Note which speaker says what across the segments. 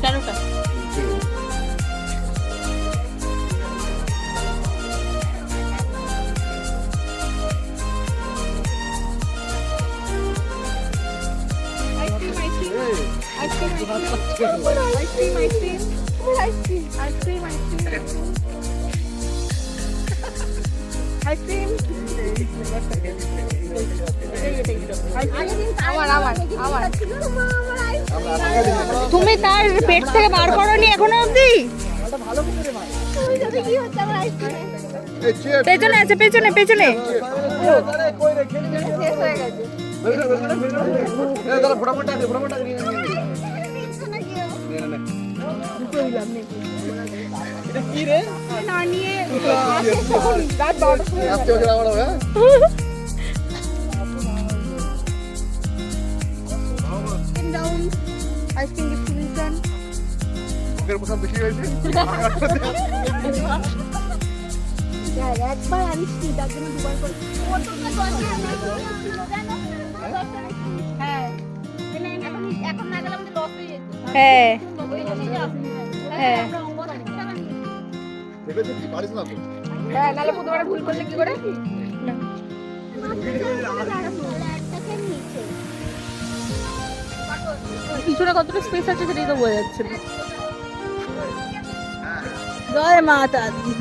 Speaker 1: কেনটা তুমি তার পেট থেকে বার করোনি এখনো অবধি? পেছনে আছে, পেছনে পেছনে।
Speaker 2: একবার আনিস তার জন্য দুবার করে
Speaker 1: হ্যাঁ হ্যাঁ
Speaker 2: নাহলে প্রথমবার ভুল করলে কি করে?
Speaker 1: পিছনে কতটা স্পেস আছে সেটাই তো বোঝা যাচ্ছে না। জয় মাতা দি।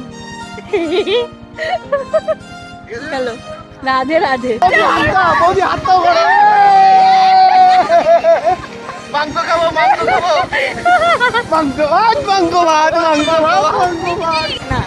Speaker 1: হ্যালো, রাধে রাধে।
Speaker 3: মাংস খাবো, মাংস খাবো, মাংস ভাত, মাংস ভাত, মাংস ভাত, মাংস ভাত।
Speaker 1: না